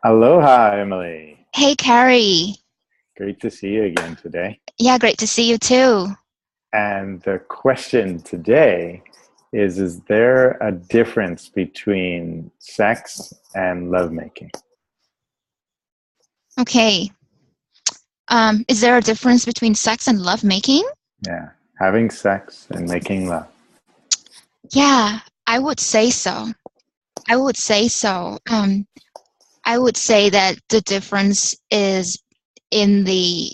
Aloha, Emily. Hey, Cary. Great to see you again today. Yeah, great to see you too. And the question today is there a difference between sex and lovemaking? Okay. Is there a difference between sex and lovemaking? Yeah, having sex and making love. Yeah, I would say so. I would say so. I would say that the difference is in the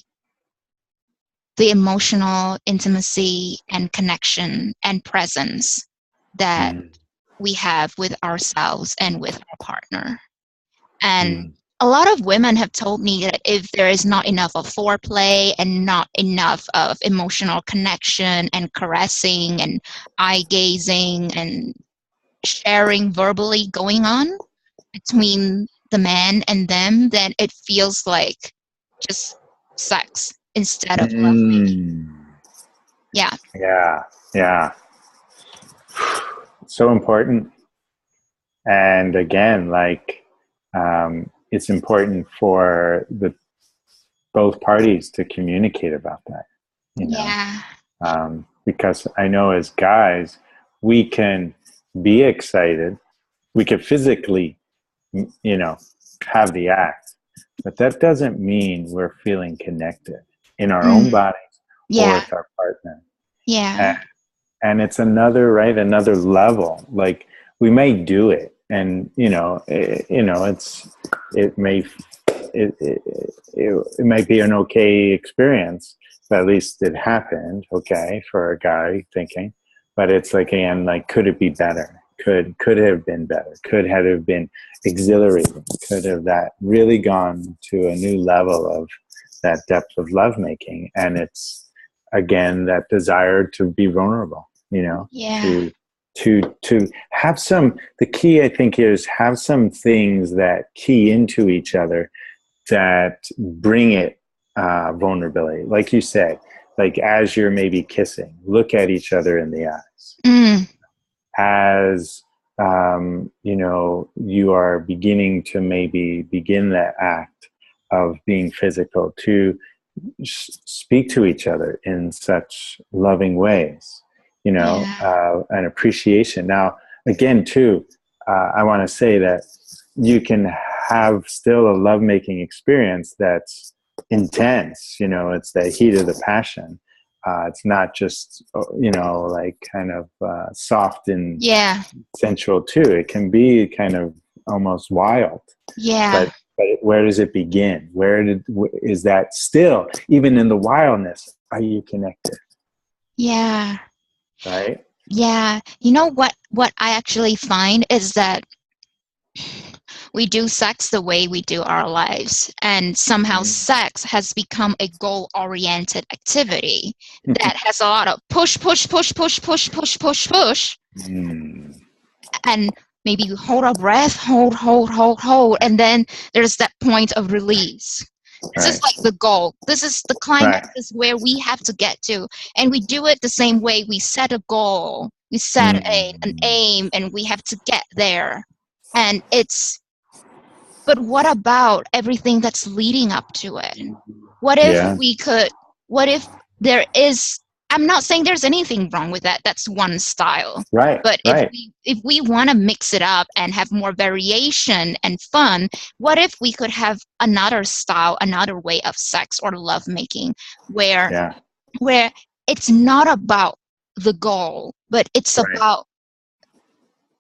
emotional intimacy and connection and presence that Mm, we have with ourselves and with our partner. And mm, a lot of women have told me that if there is not enough of foreplay and not enough of emotional connection and caressing and eye gazing and sharing verbally going on between the man and them, then it feels like just sex instead of lovemaking. mm. Yeah. Yeah, yeah. So important. And again, it's important for the both parties to communicate about that, you know. Yeah. Because I know as guys, we can be excited, we can physically, you know, have the act, but that doesn't mean we're feeling connected in our own Mm. bodies or Yeah. with our partner. And, Yeah. and it's another level. Like we may do it, and it may it might be an okay experience, but at least it happened okay for a guy thinking. But it's like, again, like, could it be better? Could it have been better? Could have it been exhilarating? Could have that really gone to a new level of that depth of lovemaking? And it's again that desire to be vulnerable, Yeah. to have some. The key, I think, is have some things that key into each other that bring it, vulnerability. Like you said, like as you're maybe kissing, look at each other in the eyes. Mm. As you are beginning to maybe begin that act of being physical, to speak to each other in such loving ways, Yeah. an appreciation. Now, again, too, I want to say that you can have still a lovemaking experience that's intense. It's the heat of the passion. It's not just, like kind of soft and Yeah. sensual too. It can be kind of almost wild. Yeah. But where does it begin? Is that still, even in the wildness, are you connected? Yeah. Right? Yeah. You know what I actually find is that we do sex the way we do our lives, and somehow Mm. sex has become a goal-oriented activity that has a lot of push, push, push, push, push, push, push, push, Mm. and maybe you hold our breath, hold, and then there's that point of release. This is Right. like the goal. This is the climax, Right. is where we have to get to. And we do it the same way. We set a goal, we set an Mm. aim, and we have to get there. And but what about everything that's leading up to it? What if Yeah. what if there is, I'm not saying there's anything wrong with that. That's one style. Right. But Right. if we want to mix it up and have more variation and fun, what if we could have another style, another way of sex or lovemaking where Yeah. where it's not about the goal, but it's Right. about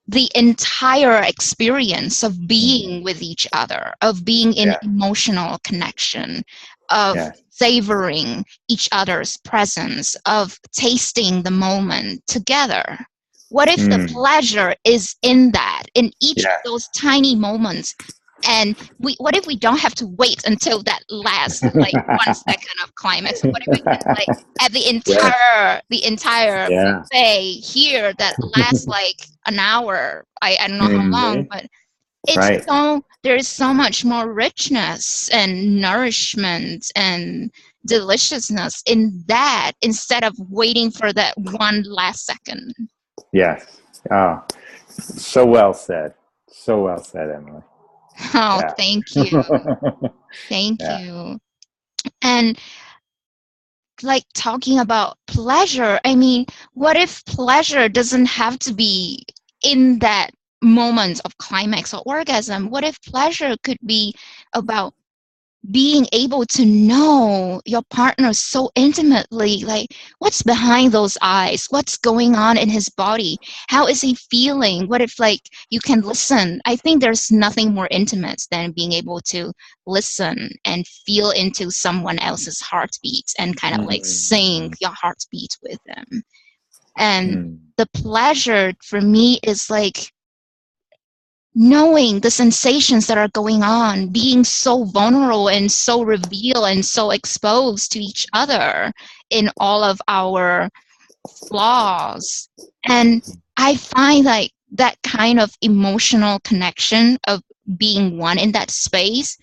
the entire experience of Mm. being with each other, of being in Yeah. emotional connection, of Yeah. savoring each other's presence, of tasting the moment together. What if the Mm. pleasure is in that, in each of Yeah. those tiny moments? And what if we don't have to wait until that last like 1 second of climax? What if we could like have Yeah. the entire Yeah. buffet here that lasts like an hour? I don't know how long, Mhm. but it's Right. so there is so much more richness and nourishment and deliciousness in that, instead of waiting for that one last second. Yes. Oh, so well said. So well said, Emily. Oh, Yeah. thank you. Thank Yeah. you. And like talking about pleasure, I mean, what if pleasure doesn't have to be in that moment of climax or orgasm? What if pleasure could be about being able to know your partner so intimately, like what's behind those eyes, what's going on in his body, how is he feeling, what if like you can listen? I think there's nothing more intimate than being able to listen and feel into someone else's heartbeat and kind of like sing Mm-hmm. your heartbeat with them. And Mm. the pleasure for me is like knowing the sensations that are going on, being so vulnerable and so revealed and so exposed to each other in all of our flaws. And I find like that kind of emotional connection of being one in that space,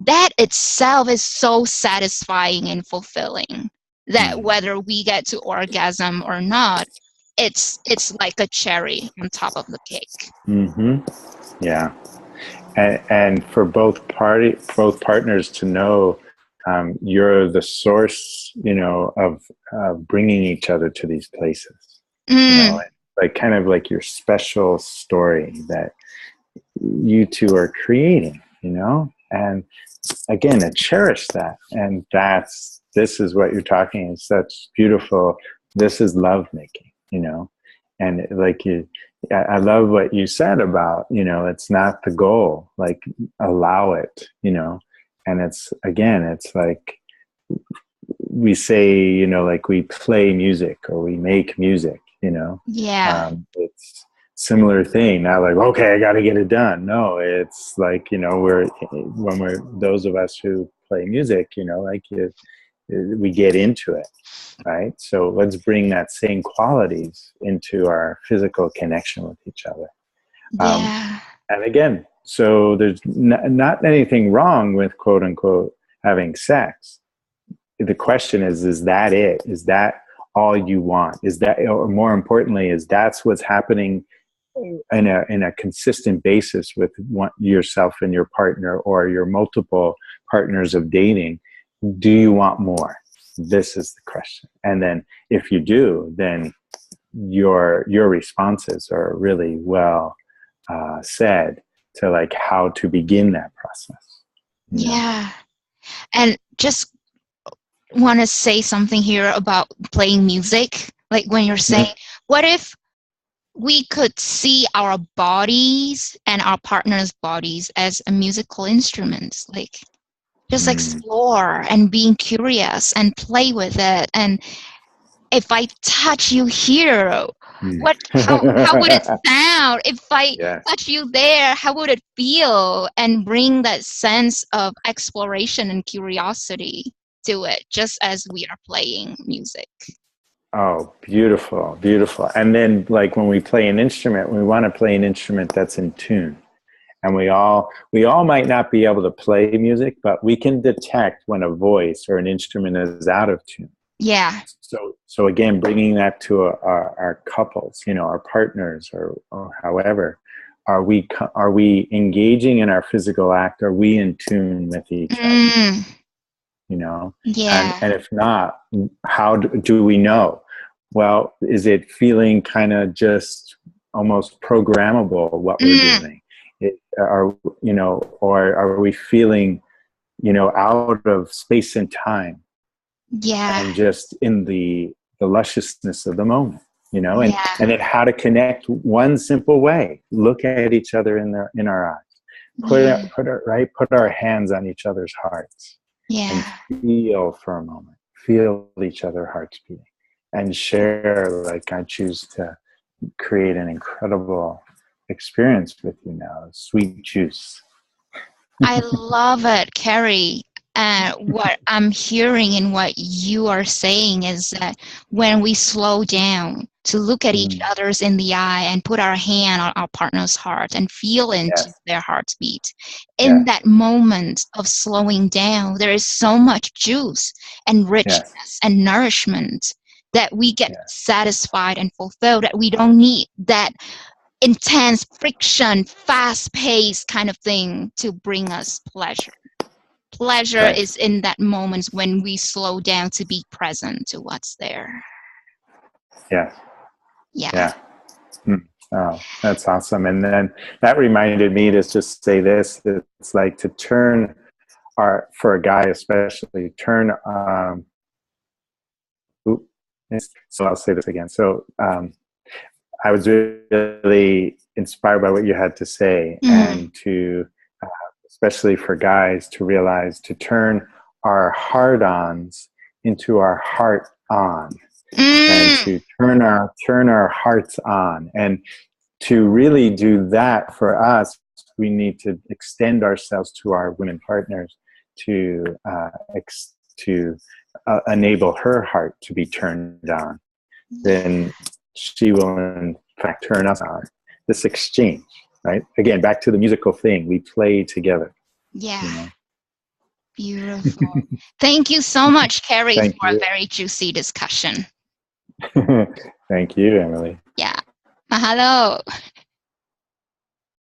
that itself is so satisfying and fulfilling that Mm. whether we get to orgasm or not, it's like a cherry on top of the cake. Mm-hmm. Yeah. And for both partners to know, you're the source, of bringing each other to these places, Mm, like kind of like your special story that you two are creating, and again, to cherish that. And this is what you're talking, is such beautiful. This is love making, and like I love what you said about, it's not the goal, like allow it, and it's, again, it's like we say, like we play music or we make music, yeah. it's similar thing. Not like, okay, I got to get it done. No, it's like, we're those of us who play music, like we get into it, right? So let's bring that same qualities into our physical connection with each other. Um, Yeah. and again, so there's not anything wrong with quote unquote having sex. The question is that it? Is that all you want? Is that, or more importantly, is that's what's happening in a consistent basis with yourself and your partner or your multiple partners of dating? Do you want more? This is the question. And then if you do, then your responses are really well said to like how to begin that process. Yeah. And just want to say something here about playing music. Like when you're saying, Mm, what if we could see our bodies and our partner's bodies as a musical instruments? Like just mm, explore and being curious and play with it. And if I touch you here, mm. how would it sound? If I Yes. touch you there, how would it feel? And bring that sense of exploration and curiosity to it, just as we are playing music. Oh, beautiful, beautiful. And then like when we play an instrument, we want to play an instrument that's in tune. And we all might not be able to play music, but we can detect when a voice or an instrument is out of tune. Yeah. So again, bringing that to our couples, our partners, or however, are we engaging in our physical act? Are we in tune with each other? Mm, You know, and yeah. and if not, how do we know? Well, is it feeling kind of just almost programmable what we're Mm, doing? Or are we feeling, out of space and time yeah. and just in the lusciousness of the moment, Yeah. and then how to connect one simple way. Look at each other in our eyes. Yeah. Put our hands on each other's hearts and Yeah. feel for a moment. Feel each other hearts beating and share, like, I choose to create an incredible experience with you now. Sweet juice. I love it, Cary. What I'm hearing and what you are saying is that when we slow down to look at each Mm, other's in the eye and put our hand on our partner's heart and feel into yes, their heartbeat, in yes, that moment of slowing down, there is so much juice and yes, richness and nourishment that we get yes. satisfied and fulfilled, that we don't need that intense friction, fast-paced kind of thing to bring us pleasure. Pleasure Right. is in that moment when we slow down to be present to what's there. Yeah. Yeah. Yeah. Oh, that's awesome. And then that reminded me to just say this. It's like to turn for a guy especially, turn, so I'll say this again. So I was really inspired by what you had to say, and to, especially for guys, to realize to turn our hard-ons into our heart-on, and to turn our hearts on. And to really do that for us, we need to extend ourselves to our women partners to enable her heart to be turned on. Then she will in fact turn us on. This exchange, right? Again, back to the musical thing, we play together. Yeah. You know? Beautiful. Thank you so much, Cary, Thank for you. a very juicy discussion. Thank you, Emily. Yeah. Mahalo.